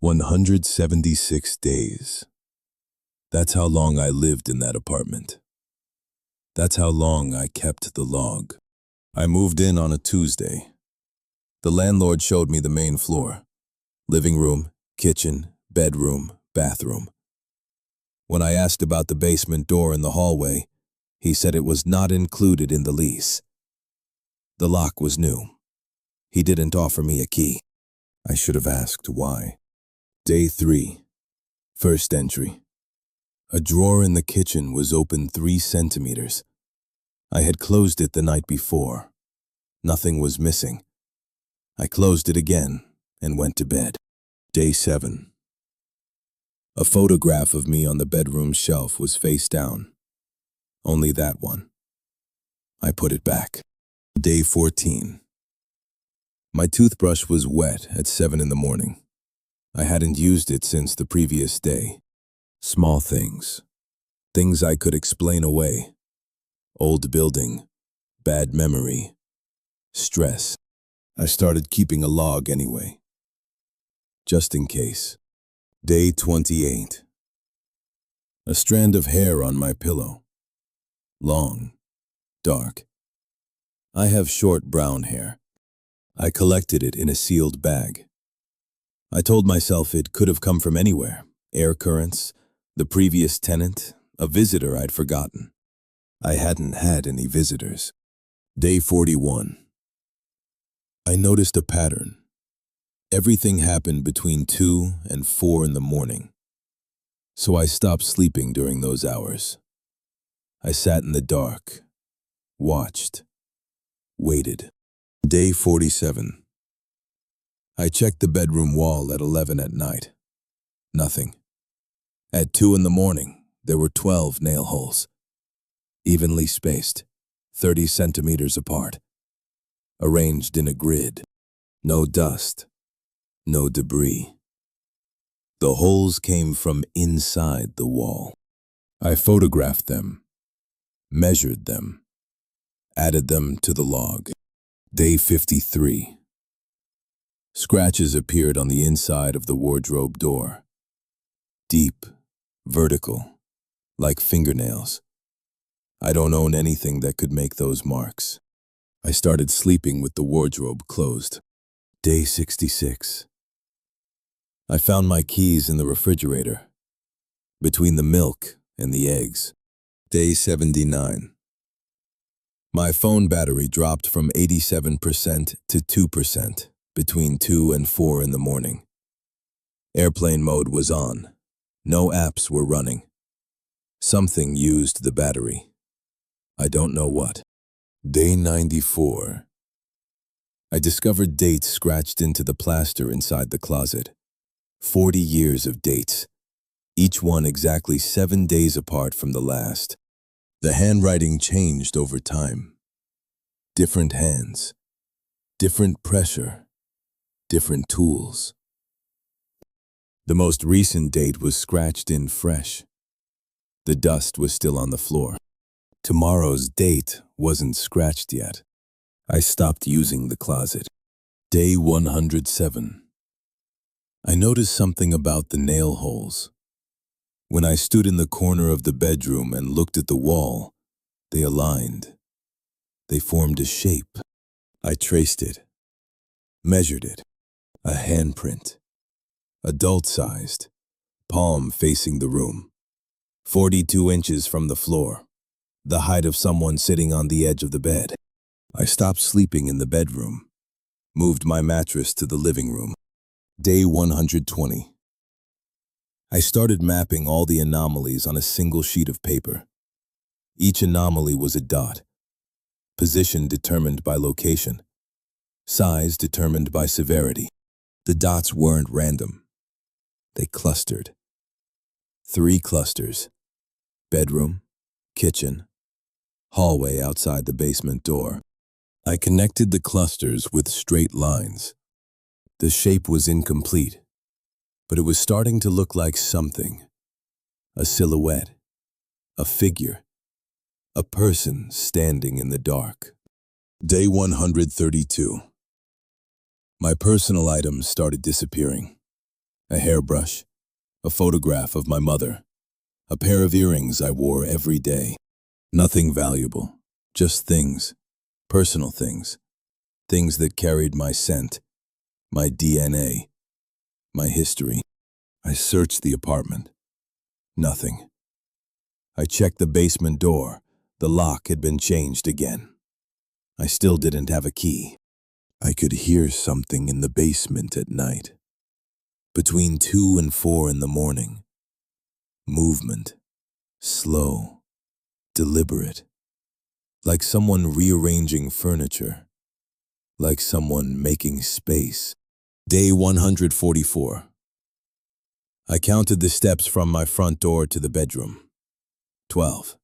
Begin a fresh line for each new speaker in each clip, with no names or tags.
176 days. That's how long I lived in that apartment. That's how long I kept the log. I moved in on a Tuesday. The landlord showed me the main floor. Living room, kitchen, bedroom, bathroom. When I asked about the basement door in the hallway, he said it was not included in the lease. The lock was new. He didn't offer me a key. I should have asked why. Day 3. First entry. A drawer in the kitchen was open 3 centimeters. I had closed it the night before. Nothing was missing. I closed it again and went to bed. Day 7. A photograph of me on the bedroom shelf was face down. Only that one. I put it back. Day 14. My toothbrush was wet at 7 in the morning. I hadn't used it since the previous day. Small things. Things I could explain away. Old building. Bad memory. Stress. I started keeping a log anyway. Just in case. Day 28. A strand of hair on my pillow. Long. Dark. I have short brown hair. I collected it in a sealed bag. I told myself it could have come from anywhere. Air currents, the previous tenant, a visitor I'd forgotten. I hadn't had any visitors. Day 41. I noticed a pattern. Everything happened between 2 and 4 in the morning. So I stopped sleeping during those hours. I sat in the dark, watched, waited. Day 47. I checked the bedroom wall at 11 at night. Nothing. At 2 in the morning, there were 12 nail holes. Evenly spaced, 30 centimeters apart. Arranged in a grid. No dust. No debris. The holes came from inside the wall. I photographed them, measured them, added them to the log. Day 53. Scratches appeared on the inside of the wardrobe door. Deep, vertical, like fingernails. I don't own anything that could make those marks. I started sleeping with the wardrobe closed. Day 66. I found my keys in the refrigerator, between the milk and the eggs. Day 79. My phone battery dropped from 87% to 2% between 2 and 4 in the morning. Airplane mode was on. No apps were running. Something used the battery. I don't know what. Day 94. I discovered dates scratched into the plaster inside the closet. 40 years of dates, each one exactly 7 days apart from the last. The handwriting changed over time. Different hands, different pressure, different tools. The most recent date was scratched in fresh. The dust was still on the floor. Tomorrow's date wasn't scratched yet. I stopped using the closet. Day 107. I noticed something about the nail holes. When I stood in the corner of the bedroom and looked at the wall, they aligned. They formed a shape. I traced it, measured it. A handprint. Adult-sized, palm facing the room. 42 inches from the floor. The height of someone sitting on the edge of the bed. I stopped sleeping in the bedroom. Moved my mattress to the living room. Day 120. I started mapping all the anomalies on a single sheet of paper. Each anomaly was a dot. Position determined by location. Size determined by severity. The dots weren't random. They clustered. 3 clusters. Bedroom, kitchen, hallway outside the basement door. I connected the clusters with straight lines. The shape was incomplete, but it was starting to look like something. A silhouette, a figure, a person standing in the dark. Day 132. My personal items started disappearing. a hairbrush, a photograph of my mother, a pair of earrings I wore every day. Nothing valuable, just things, personal things, things that carried my scent, my DNA, my history. I searched the apartment. Nothing. I checked the basement door. The lock had been changed again. I still didn't have a key. I could hear something in the basement at night. Between 2 and 4 in the morning. Movement. Slow. Deliberate. Like someone rearranging furniture. Like someone making space. Day 144. I counted the steps from my front door to the bedroom. 12.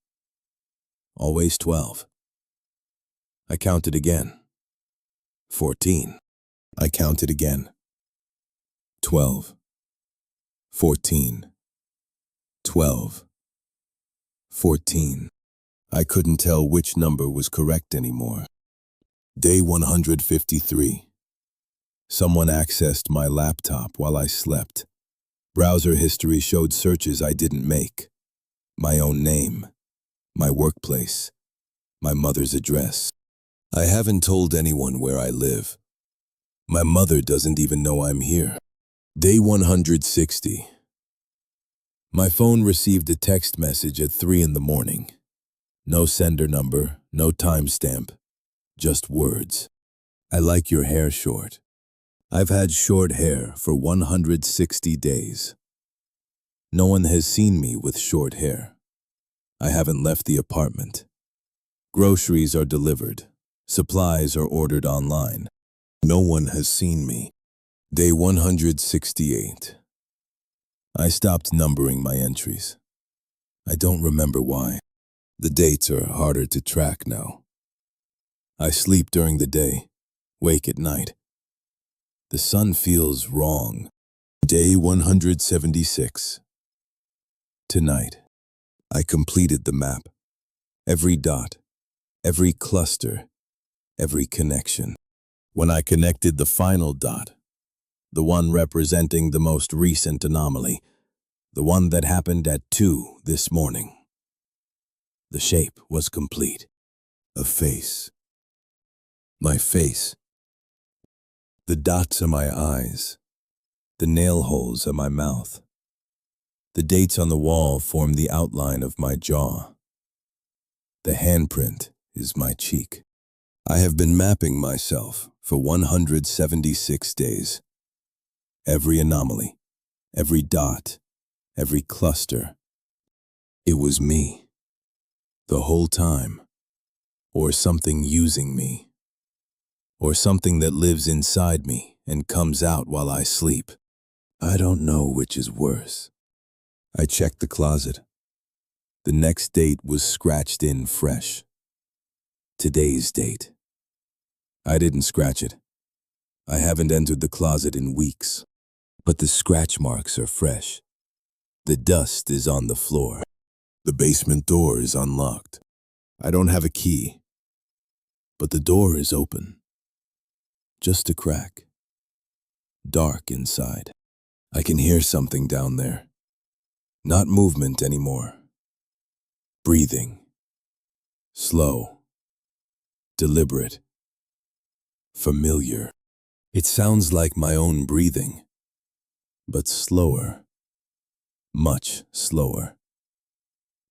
Always 12. I counted again. 14. I counted again. 12. 14. 12. 14. I couldn't tell which number was correct anymore. Day 153. Someone accessed my laptop while I slept. Browser history showed searches I didn't make. My own name. My workplace. My mother's address. I haven't told anyone where I live. My mother doesn't even know I'm here. Day 160. My phone received a text message at 3 in the morning. No sender number, no timestamp, just words. I like your hair short. I've had short hair for 160 days. No one has seen me with short hair. I haven't left the apartment. Groceries are delivered. Supplies are ordered online. No one has seen me. Day 168. I stopped numbering my entries. I don't remember why. The dates are harder to track now. I sleep during the day, wake at night. The sun feels wrong. Day 176. Tonight, I completed the map. Every dot, every cluster, every connection. When I connected the final dot, the one representing the most recent anomaly, the one that happened at 2 this morning, the shape was complete. A face. My face. The dots are my eyes. The nail holes are my mouth. The dates on the wall form the outline of my jaw. The handprint is my cheek. I have been mapping myself for 176 days. Every anomaly, every dot, every cluster. It was me. The whole time. Or something using me. Or something that lives inside me and comes out while I sleep. I don't know which is worse. I checked the closet. The next date was scratched in fresh. Today's date. I didn't scratch it. I haven't entered the closet in weeks. But the scratch marks are fresh. The dust is on the floor. The basement door is unlocked. I don't have a key. But the door is open. Just a crack. Dark inside. I can hear something down there. Not movement anymore. Breathing. Slow. Deliberate. Familiar. It sounds like my own breathing, but slower. Much slower.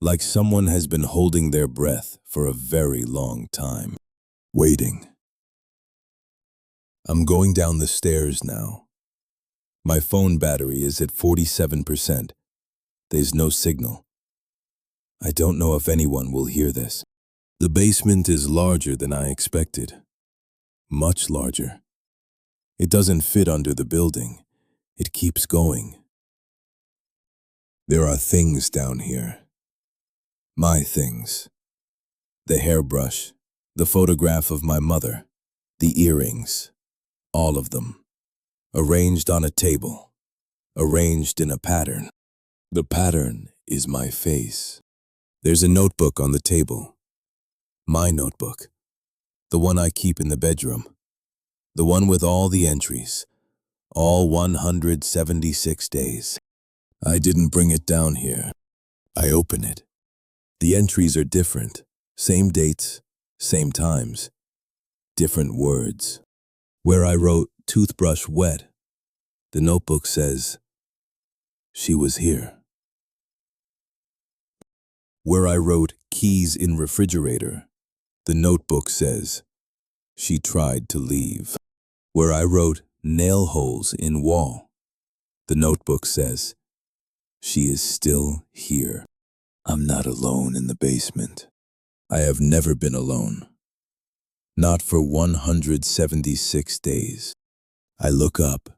Like someone has been holding their breath for a very long time. Waiting. I'm going down the stairs now. My phone battery is at 47%. There's no signal. I don't know if anyone will hear this. The basement is larger than I expected. Much larger. It doesn't fit under the building. It keeps going. There are things down here. My things. The hairbrush, the photograph of my mother, the earrings, all of them. Arranged on a table. Arranged in a pattern. The pattern is my face. There's a notebook on the table. My notebook. The one I keep in the bedroom. The one with all the entries. All 176 days. I didn't bring it down here. I open it. The entries are different. Same dates, same times, different words. Where I wrote toothbrush wet, the notebook says, she was here. Where I wrote keys in refrigerator, the notebook says, she tried to leave. Where I wrote nail holes in wall, the notebook says, she is still here. I'm not alone in the basement. I have never been alone. Not for 176 days. I look up.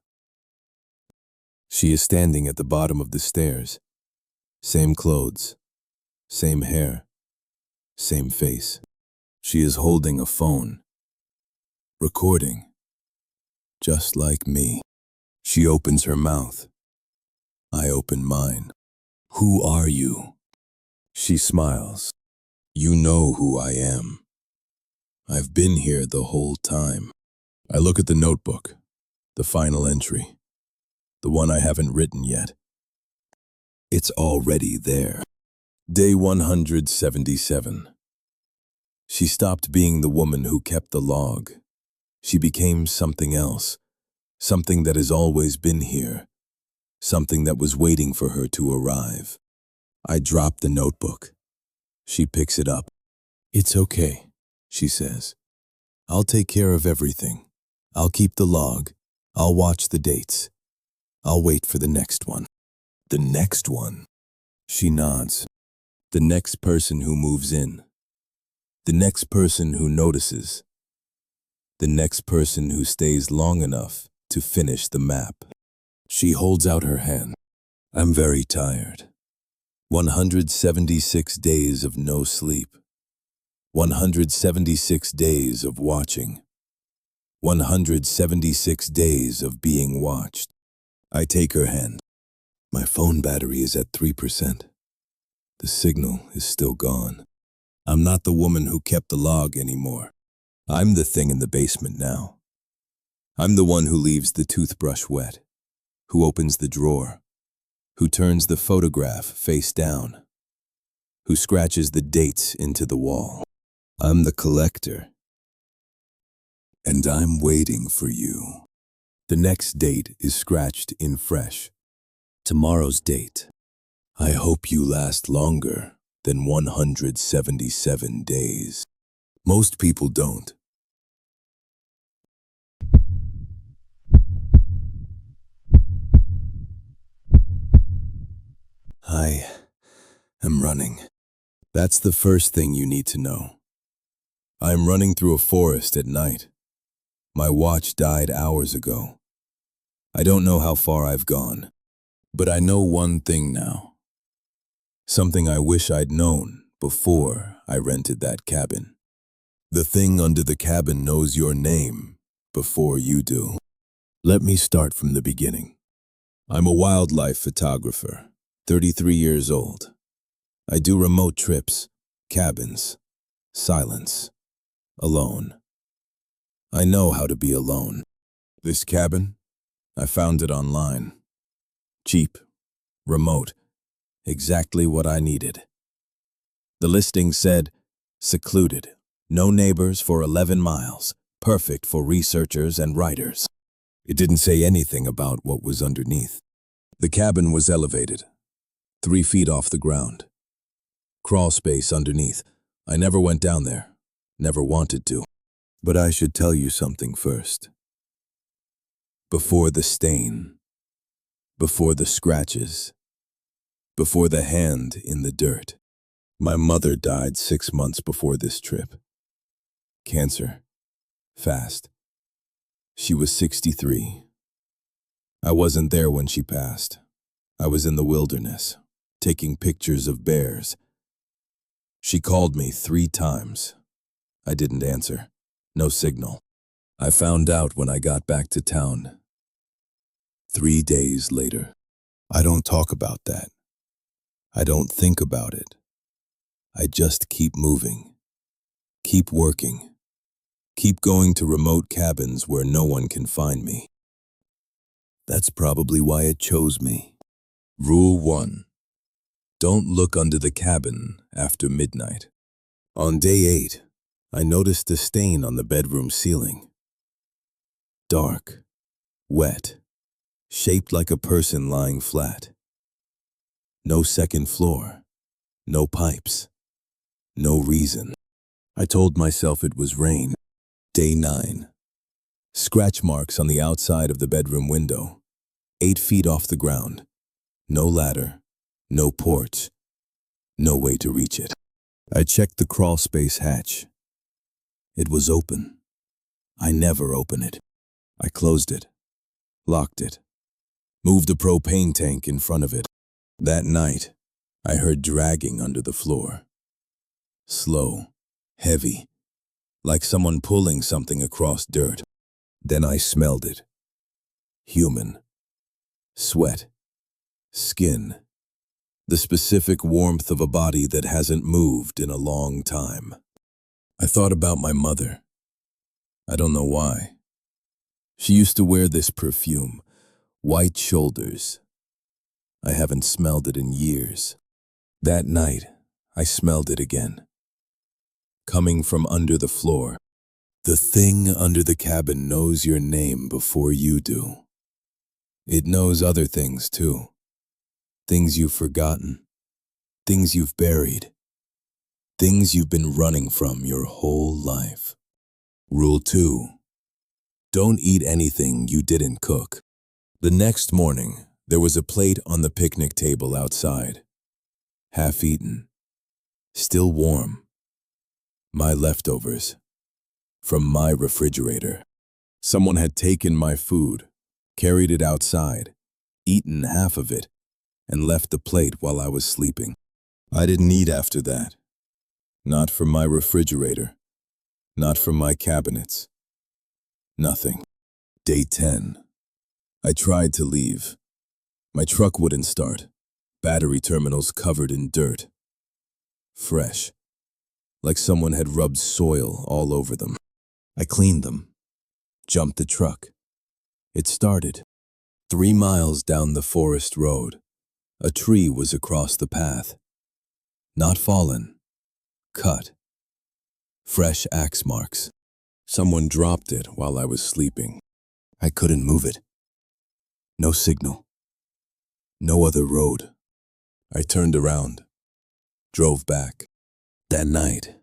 She is standing at the bottom of the stairs. Same clothes, same hair, same face. She is holding a phone, recording, just like me. She opens her mouth. I open mine. Who are you? She smiles. You know who I am. I've been here the whole time. I look at the notebook, the final entry, the one I haven't written yet. It's already there. Day 177. She stopped being the woman who kept the log. She became something else, something that has always been here, something that was waiting for her to arrive. I drop the notebook. She picks it up. It's okay, she says. I'll take care of everything. I'll keep the log. I'll watch the dates. I'll wait for the next one. The next one? She nods. The next person who moves in. The next person who notices. The next person who stays long enough to finish the map. She holds out her hand. I'm very tired. 176 days of no sleep. 176 days of watching. 176 days of being watched. I take her hand. My phone battery is at 3%. The signal is still gone. I'm not the woman who kept the log anymore. I'm the thing in the basement now. I'm the one who leaves the toothbrush wet, who opens the drawer, who turns the photograph face down, who scratches the dates into the wall. I'm the collector. And I'm waiting for you. The next date is scratched in fresh. Tomorrow's date. I hope you last longer than 177 days. Most people don't. I am running. That's the first thing you need to know. I'm running through a forest at night. My watch died hours ago. I don't know how far I've gone, but I know one thing now. Something I wish I'd known before I rented that cabin. The thing under the cabin knows your name before you do. Let me start from the beginning. I'm a wildlife photographer, 33 years old. I do remote trips, cabins, silence, alone. I know how to be alone. This cabin, I found it online. Cheap, remote, exactly what I needed. The listing said, secluded, no neighbors for 11 miles, perfect for researchers and writers. It didn't say anything about what was underneath. The cabin was elevated, 3 feet off the ground. Crawl space underneath. I never went down there, never wanted to. But I should tell you something first. Before the stain, before the scratches, before the hand in the dirt, my mother died 6 months before this trip. Cancer. Fast. She was 63. I wasn't there when she passed. I was in the wilderness, taking pictures of bears. She called me 3 times. I didn't answer. No signal. I found out when I got back to town. 3 days later. I don't talk about that. I don't think about it. I just keep moving. Keep working. Keep going to remote cabins where no one can find me. That's probably why it chose me. Rule 1. Don't look under the cabin after midnight. On day 8, I noticed a stain on the bedroom ceiling. Dark, wet, shaped like a person lying flat. No second floor, no pipes, no reason. I told myself it was rain. Day 9. Scratch marks on the outside of the bedroom window, 8 feet off the ground. No ladder, no porch, no way to reach it. I checked the crawl space hatch. It was open. I never open it. I closed it, locked it, moved a propane tank in front of it. That night, I heard dragging under the floor. Slow, heavy, like someone pulling something across dirt. Then I smelled it. Human. Sweat. Skin. The specific warmth of a body that hasn't moved in a long time. I thought about my mother. I don't know why. She used to wear this perfume, White Shoulders. I haven't smelled it in years. That night, I smelled it again. Coming from under the floor. The thing under the cabin knows your name before you do. It knows other things too. Things you've forgotten. Things you've buried. Things you've been running from your whole life. Rule 2. Don't eat anything you didn't cook. The next morning, there was a plate on the picnic table outside. Half eaten. Still warm. My leftovers. From my refrigerator. Someone had taken my food, carried it outside, eaten half of it, and left the plate while I was sleeping. I didn't eat after that. Not from my refrigerator. Not from my cabinets. Nothing. Day 10. I tried to leave. My truck wouldn't start. Battery terminals covered in dirt. Fresh. Like someone had rubbed soil all over them. I cleaned them. Jumped the truck. It started. 3 miles down the forest road. A tree was across the path. Not fallen. Cut. Fresh axe marks. Someone dropped it while I was sleeping. I couldn't move it. No signal. No other road. I turned around. Drove back. That night,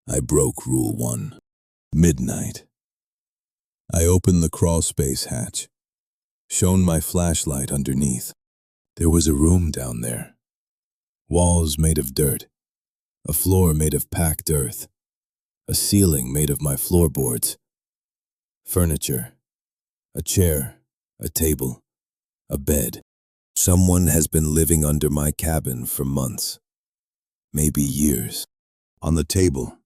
I broke Rule 1. Midnight. I opened the crawl space hatch. Shone my flashlight underneath. There was a room down there. Walls made of dirt. A floor made of packed earth. A ceiling made of my floorboards. Furniture. A chair. A table. A bed. Someone has been living under my cabin for months. Maybe years. On the table,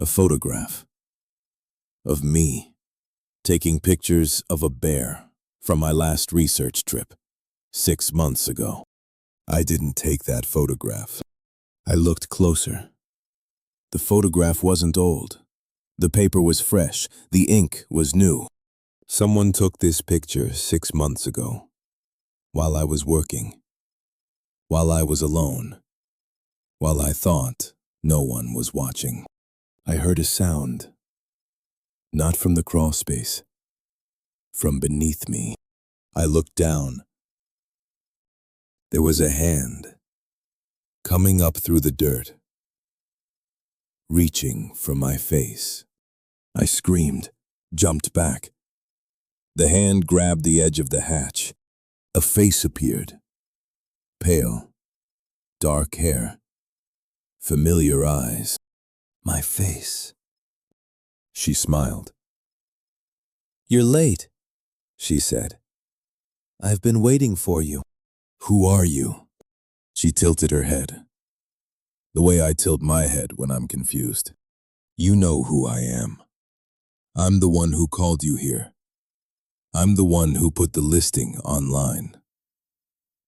a photograph of me taking pictures of a bear from my last research trip 6 months ago. I didn't take that photograph. I looked closer. The photograph wasn't old. The paper was fresh. The ink was new. Someone took this picture 6 months ago, while I was working, while I was alone, while I thought no one was watching. I heard a sound, not from the crawl space, from beneath me. I looked down. There was a hand coming up through the dirt, reaching for my face. I screamed, jumped back. The hand grabbed the edge of the hatch. A face appeared. Pale, dark hair, familiar eyes. My face. She smiled. "You're late," she said. "I've been waiting for you." "Who are you?" She tilted her head, the way I tilt my head when I'm confused. "You know who I am. I'm the one who called you here. I'm the one who put the listing online.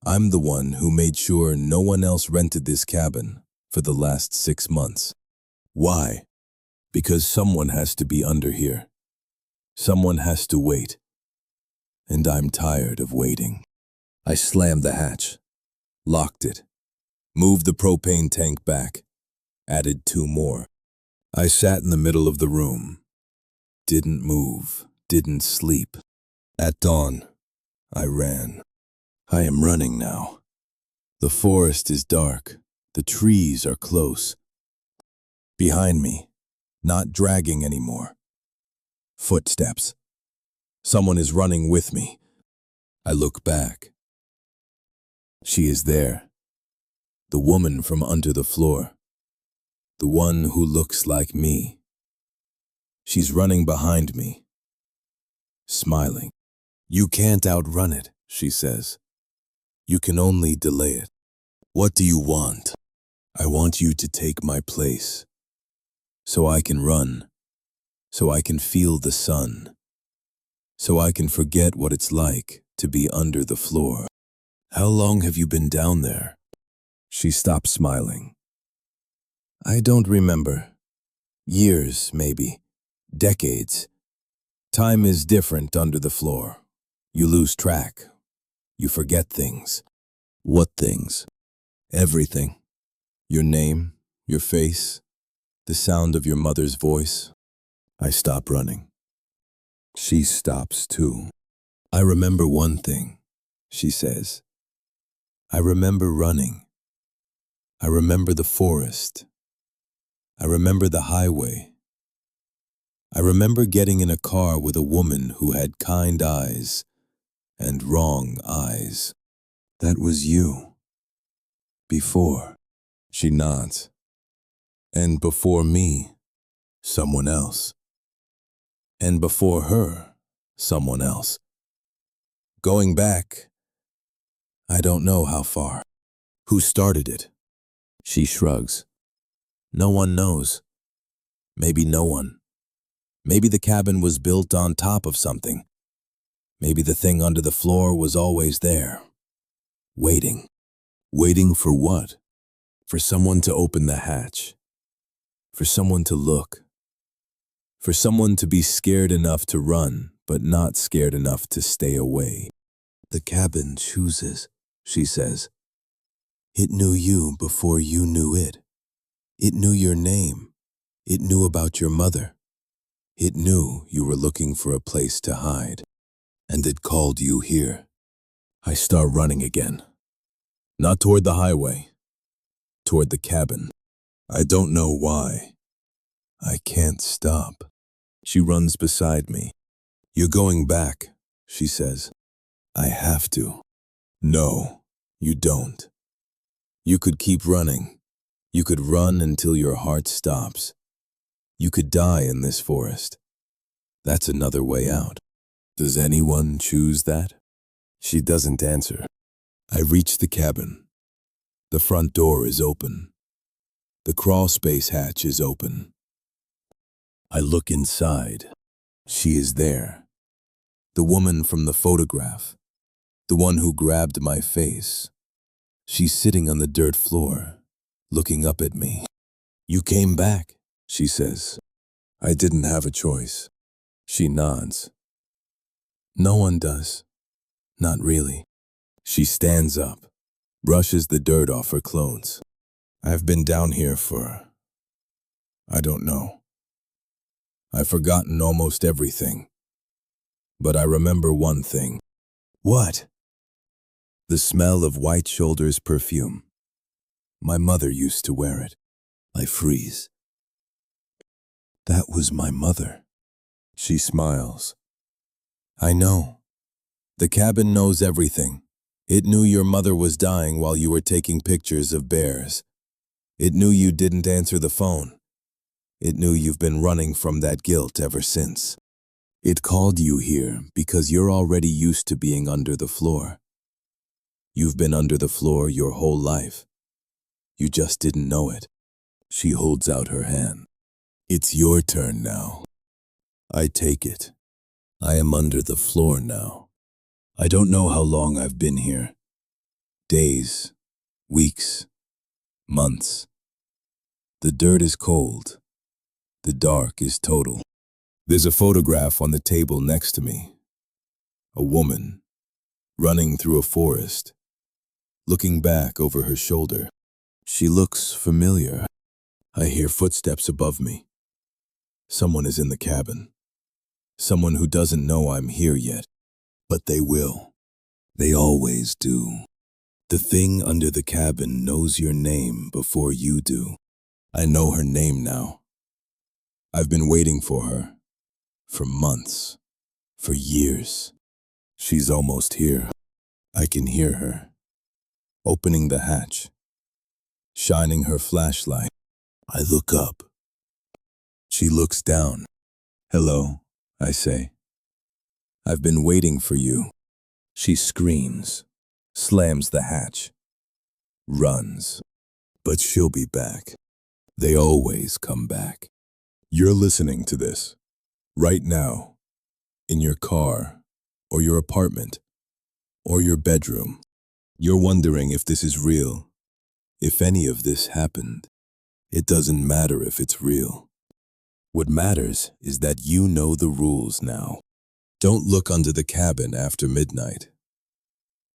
I'm the one who made sure no one else rented this cabin for the last 6 months. Why? Because someone has to be under here. Someone has to wait. and I'm tired of waiting. I slammed the hatch, locked it, moved the propane tank back, added 2 more. I sat in the middle of the room, didn't move, didn't sleep. At dawn, I ran. I am running now. The forest is dark, the trees are close. Behind me, not dragging anymore. Footsteps. Someone is running with me. I look back. She is there. The woman from under the floor. The one who looks like me. She's running behind me, smiling. You can't outrun it, she says. You can only delay it. What do you want? I want you to take my place, so I can run, so I can feel the sun, so I can forget what it's like to be under the floor. How long have you been down there? She stops smiling. I don't remember. Years, maybe. Decades. Time is different under the floor. You lose track. You forget things. What things? Everything. Your name, your face, the sound of your mother's voice. I stop running. She stops too. I remember one thing, she says. I remember running. I remember the forest. I remember the highway. I remember getting in a car with a woman who had kind eyes and wrong eyes. That was you. Before. She nods. And before me, someone else. And before her, someone else. Going back, I don't know how far. Who started it? She shrugs. No one knows. Maybe no one. Maybe the cabin was built on top of something. Maybe the thing under the floor was always there. Waiting. Waiting for what? For someone to open the hatch. For someone to look. For someone to be scared enough to run, but not scared enough to stay away. The cabin chooses, she says. It knew you before you knew it. It knew your name. It knew about your mother. It knew you were looking for a place to hide. And it called you here. I start running again. Not toward the highway. Toward the cabin. I don't know why. I can't stop. She runs beside me. You're going back, she says. I have to. No, you don't. You could keep running. You could run until your heart stops. You could die in this forest. That's another way out. Does anyone choose that? She doesn't answer. I reach the cabin. The front door is open. The crawl space hatch is open. I look inside. She is there. The woman from the photograph. The one who grabbed my face. She's sitting on the dirt floor, looking up at me. You came back, she says. I didn't have a choice. She nods. No one does. Not really. She stands up, brushes the dirt off her clothes. I've been down here for, I don't know. I've forgotten almost everything. But I remember one thing. What? The smell of White Shoulder's perfume. My mother used to wear it. I freeze. That was my mother. She smiles. I know. The cabin knows everything. It knew your mother was dying while you were taking pictures of bears. It knew you didn't answer the phone. It knew you've been running from that guilt ever since. It called you here because you're already used to being under the floor. You've been under the floor your whole life. You just didn't know it. She holds out her hand. It's your turn now. I take it. I am under the floor now. I don't know how long I've been here. Days, weeks, months. The dirt is cold. The dark is total. There's a photograph on the table next to me. A woman, running through a forest, looking back over her shoulder. She looks familiar. I hear footsteps above me. Someone is in the cabin. Someone who doesn't know I'm here yet. But they will. They always do. The thing under the cabin knows your name before you do. I know her name now. I've been waiting for her. For months. For years. She's almost here. I can hear her. Opening the hatch. Shining her flashlight. I look up. She looks down. Hello, I say. I've been waiting for you. She screams, slams the hatch, runs. But she'll be back. They always come back. You're listening to this, right now, in your car, or your apartment, or your bedroom. You're wondering if this is real, if any of this happened. It doesn't matter if it's real. What matters is that you know the rules now. Don't look under the cabin after midnight.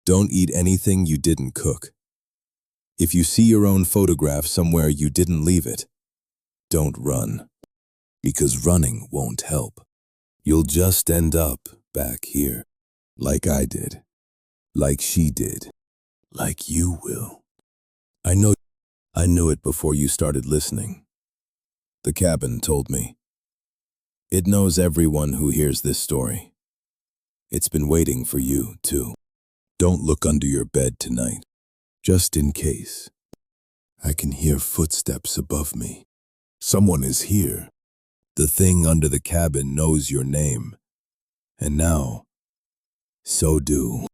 Don't eat anything you didn't cook. If you see your own photograph somewhere you didn't leave it, don't run. Because running won't help. You'll just end up back here, like I did, like she did, like you will. I knew it before you started listening. The cabin told me. It knows everyone who hears this story. It's been waiting for you, too. Don't look under your bed tonight, just in case. I can hear footsteps above me. Someone is here. The thing under the cabin knows your name. And now, so do